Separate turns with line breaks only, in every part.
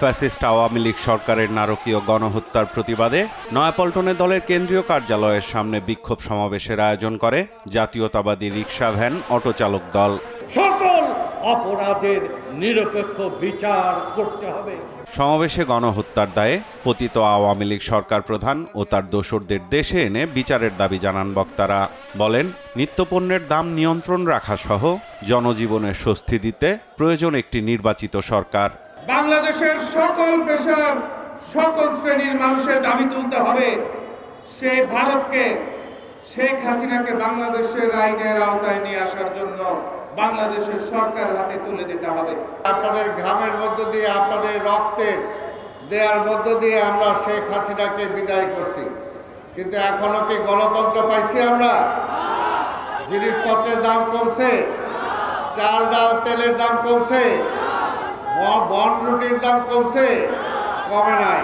Fascist Awami League সরকারের নারকীয় গণহত্যার প্রতিবাদে নয়াপল্টনে দলের কেন্দ্রীয় কার্যালয়ের সামনে বিক্ষোভ সমাবেশের আয়োজন করে জাতীয়তাবাদী রিকশা ভ্যান অটোচালক দল।
সকল অপরাধের নিরপেক্ষ বিচার করতে হবে।
সমাবেশে গণহত্যার দায়ে পতিত আওয়ামী লীগ সরকার প্রধান ও তার দোসরদের দেশে এনে বিচারের দাবি জানান বক্তারা। বলেন, নিত্যপণ্যের দাম নিয়ন্ত্রণ রাখা সহ জনজীবনের স্বস্তি দিতে প্রয়োজন একটি নির্বাচিত সরকার।
বাংলাদেশের সকল পেশার সকল শ্রেণীর মানুষের দাবি তুলতে হবে। সেই ভারতকে, শেখ হাসিনাকে বাংলাদেশের আইনের আওতায় নিয়ে আসার জন্য বাংলাদেশের সরকার হাতে তুলে দিতে হবে।
আপনাদের ঘামের মধ্য দিয়ে, আপনাদের রক্তের দেওয়ার মধ্য দিয়ে আমরা শেখ হাসিনাকে বিদায় করছি, কিন্তু এখনো কি গণতন্ত্র পাইছি আমরা? জিনিসপত্রের দাম কমছে, চাল ডাল তেলের দাম কমছে, বন রুটির দাম কমছে? কমে নাই।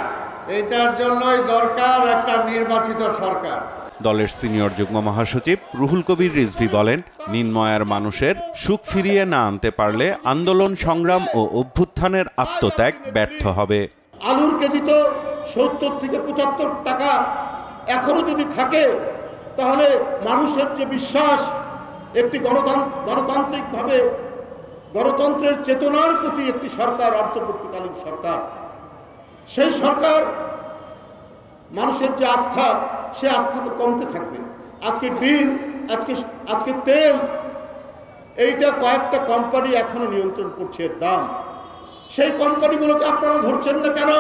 এটার জন্যই দরকার একটা নির্বাচিত সরকার।
দলের সিনিয়র যুগ্ম মহাসচিব রুহুল কবির রিজভী বলেন, নিম্নআয়ের মানুষের সুখ ফিরিয়ে না আনতে পারলে আন্দোলন, সংগ্রাম ও অভ্যুত্থানের আত্মত্যাগ ব্যর্থ হবে।
আলুর কেজি তো 70 থেকে 75 টাকা এখনো যদি থাকে, তাহলে মানুষের যে বিশ্বাস একটি গণতান্ত্রিকভাবে গণতন্ত্রের চেতনার প্রতি একটি সরকার, অন্তর্বর্তীকালীন সরকার, সেই সরকার মানুষের যে আস্থা, সে আস্থা তো কমতে থাকবে। আজকে ডিম, আজকে তেল, এইটা কয়েকটা কোম্পানি এখনো নিয়ন্ত্রণ করছে এর দাম। সেই কোম্পানিগুলোকে আপনারা ধরছেন না কেন?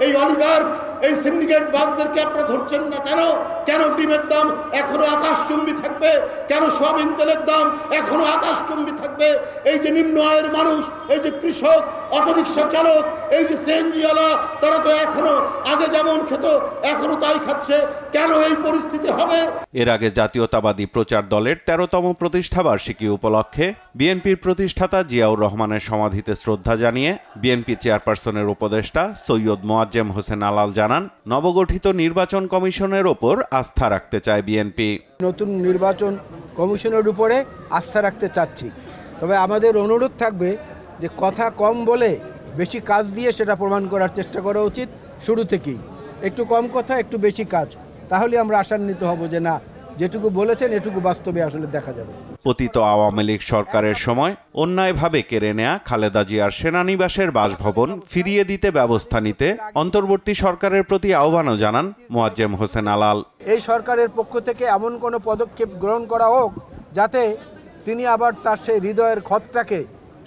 এই অলিগার্ক, এই সিন্ডিকেট বাসদেরকে আপনারা ধরছেন না কেন? কেন ডিমের দাম এখনো আকাশচুম্বী থাকবে? কেন সয়াবিন তেলের দাম এখনো আকাশচুম্বী থাকবে? এই যে নিম্ন আয়ের মানুষ, এই যে কৃষক, অটোরিকশা চালক, এই যে সিএনজিওয়ালা, তারা তো এখনো আগে যেমন খেত এখনো তাই খাচ্ছে। কেন এই পরিস্থিতি হবে?
এর আগে জাতীয়তাবাদী প্রচার দলের 13তম প্রতিষ্ঠা বার্ষিকী উপলক্ষে বিএনপির প্রতিষ্ঠাতা জিয়াউর রহমানের সমাধিতে শ্রদ্ধা জানিয়ে বিএনপি চেয়ারপারসনের উপদেষ্টা সৈয়দ মোয়াজ্জেম হোসেন আলাল জানান, নবগঠিত নির্বাচন কমিশনের ওপর আস্থা রাখতে চায় বিএনপি।
নতুন নির্বাচন কমিশনের উপরে আস্থা রাখতে চাচ্ছি, তবে আমাদের অনুরোধ থাকবে যে কথা কম বলে বেশি কাজ দিয়ে সেটা প্রমাণ করার চেষ্টা করা উচিত। শুরু থেকেই একটু কম কথা, একটু বেশি কাজ, তাহলে আমরা আশান্বিত হব যে না, যেটুকু বলেছেন এটুকু বাস্তবে আসলে দেখা যাবে।
পতিত আওয়ামী লীগ সরকারের সময় অন্যায়ভাবে কেড়ে নেয়া খালেদা জিয়ার সেনানিবাসের বাসভবন ফিরিয়ে দিতে ব্যবস্থা নিতে অন্তর্বর্তী সরকারের প্রতি আহ্বানও জানান মোয়াজ্জেম হোসেন আলাল।
এই সরকারের পক্ষ থেকে এমন কোনো পদক্ষেপ গ্রহণ করা হোক যাতে তিনি আবার তার সেই হৃদয়ের ক্ষতটাকে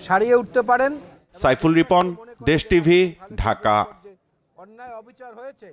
সারিয়ে উঠতে পারেন।
সাইফুল রিপন, দেশ টিভি, ঢাকা।
অন্যায় অবিচার হয়েছে।